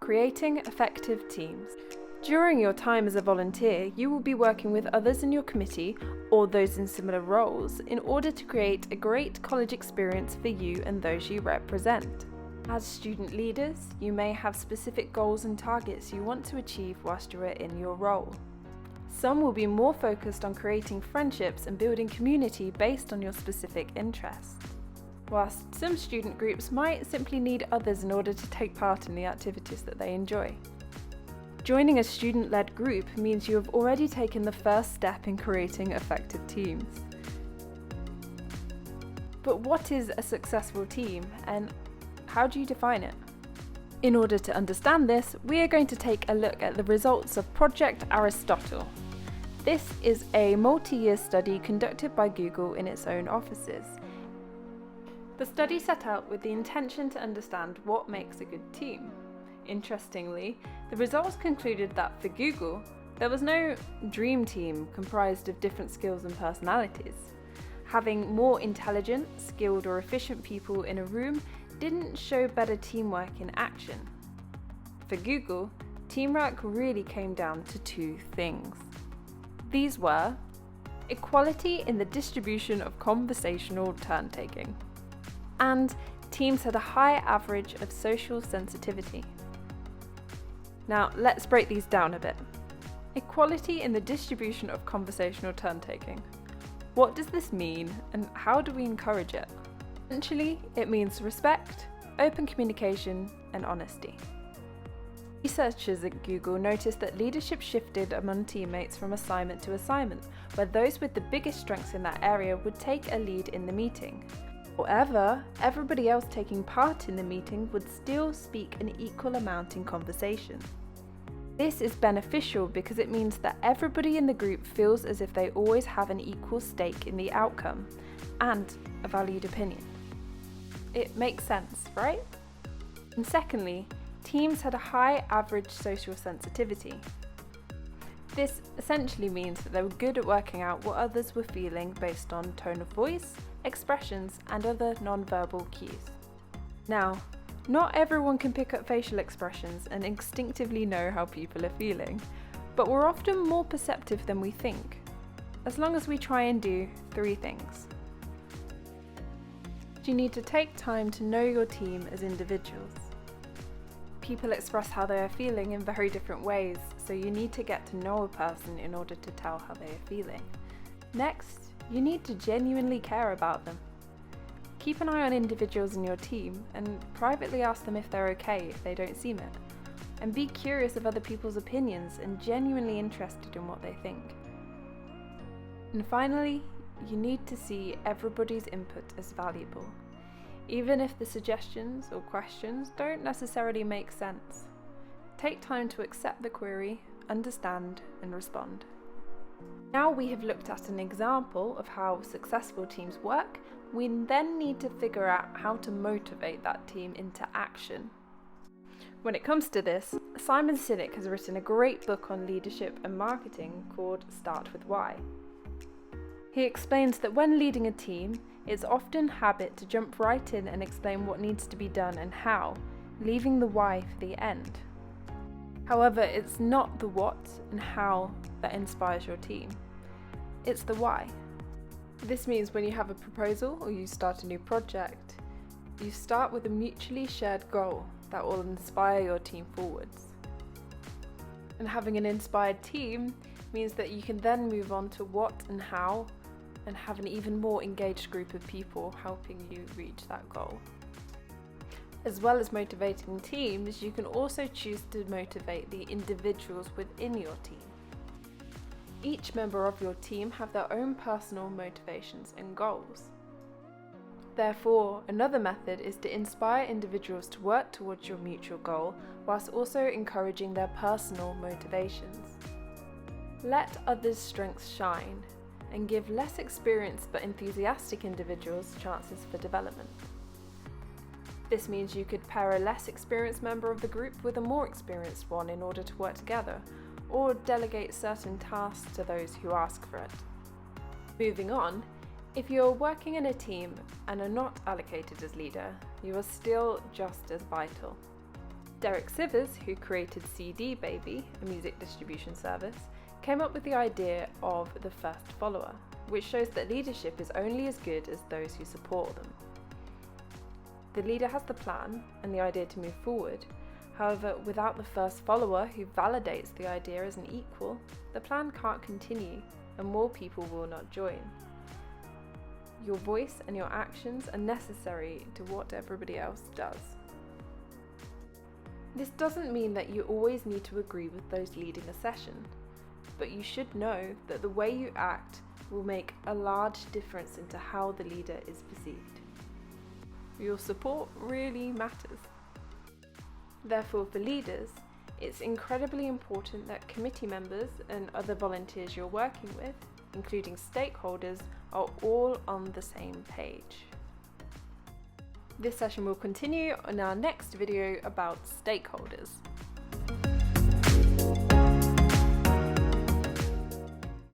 creating effective teams. During your time as a volunteer, you will be working with others in your committee or those in similar roles in order to create a great college experience for you and those you represent. As student leaders, you may have specific goals and targets you want to achieve whilst you are in your role. Some will be more focused on creating friendships and building community based on your specific interests, whilst some student groups might simply need others in order to take part in the activities that they enjoy. Joining a student-led group means you have already taken the first step in creating effective teams. But what is a successful team, and how do you define it? In order to understand this, we are going to take a look at the results of Project Aristotle. This is a multi-year study conducted by Google in its own offices. The study set out with the intention to understand what makes a good team. Interestingly, the results concluded that for Google, there was no dream team comprised of different skills and personalities. Having more intelligent, skilled or efficient people in a room didn't show better teamwork in action. For Google, teamwork really came down to two things. These were equality in the distribution of conversational turn-taking, and teams had a high average of social sensitivity. Now, let's break these down a bit. Equality in the distribution of conversational turn-taking. What does this mean, and how do we encourage it? Essentially, it means respect, open communication, and honesty. Researchers at Google noticed that leadership shifted among teammates from assignment to assignment, where those with the biggest strengths in that area would take a lead in the meeting. However, everybody else taking part in the meeting would still speak an equal amount in conversation. This is beneficial because it means that everybody in the group feels as if they always have an equal stake in the outcome and a valued opinion. It makes sense, right? And secondly, teams had a high average social sensitivity. This essentially means that they were good at working out what others were feeling based on tone of voice, expressions, and other non-verbal cues. Now, not everyone can pick up facial expressions and instinctively know how people are feeling, but we're often more perceptive than we think, as long as we try and do three things. You need to take time to know your team as individuals. People express how they are feeling in very different ways, so you need to get to know a person in order to tell how they are feeling. Next, you need to genuinely care about them. Keep an eye on individuals in your team and privately ask them if they're okay if they don't seem it. And be curious of other people's opinions and genuinely interested in what they think. And finally, you need to see everybody's input as valuable, even if the suggestions or questions don't necessarily make sense. Take time to accept the query, understand, and respond. Now we have looked at an example of how successful teams work, we then need to figure out how to motivate that team into action. When it comes to this, Simon Sinek has written a great book on leadership and marketing called Start With Why. He explains that when leading a team, it's often habit to jump right in and explain what needs to be done and how, leaving the why for the end. However, it's not the what and how that inspires your team. It's the why. This means when you have a proposal or you start a new project, you start with a mutually shared goal that will inspire your team forwards. And having an inspired team means that you can then move on to what and how, and have an even more engaged group of people helping you reach that goal. As well as motivating teams, you can also choose to motivate the individuals within your team. Each member of your team have their own personal motivations and goals. Therefore, another method is to inspire individuals to work towards your mutual goal whilst also encouraging their personal motivations. Let others' strengths shine and give less experienced but enthusiastic individuals chances for development. This means you could pair a less experienced member of the group with a more experienced one in order to work together, or delegate certain tasks to those who ask for it. Moving on, if you're working in a team and are not allocated as leader, you are still just as vital. Derek Sivers, who created CD Baby, a music distribution service, came up with the idea of the first follower, which shows that leadership is only as good as those who support them. The leader has the plan and the idea to move forward. However, without the first follower who validates the idea as an equal, the plan can't continue and more people will not join. Your voice and your actions are necessary to what everybody else does. This doesn't mean that you always need to agree with those leading a session, but you should know that the way you act will make a large difference into how the leader is perceived. Your support really matters. Therefore, for leaders, it's incredibly important that committee members and other volunteers you're working with, including stakeholders, are all on the same page. This session will continue on our next video about stakeholders.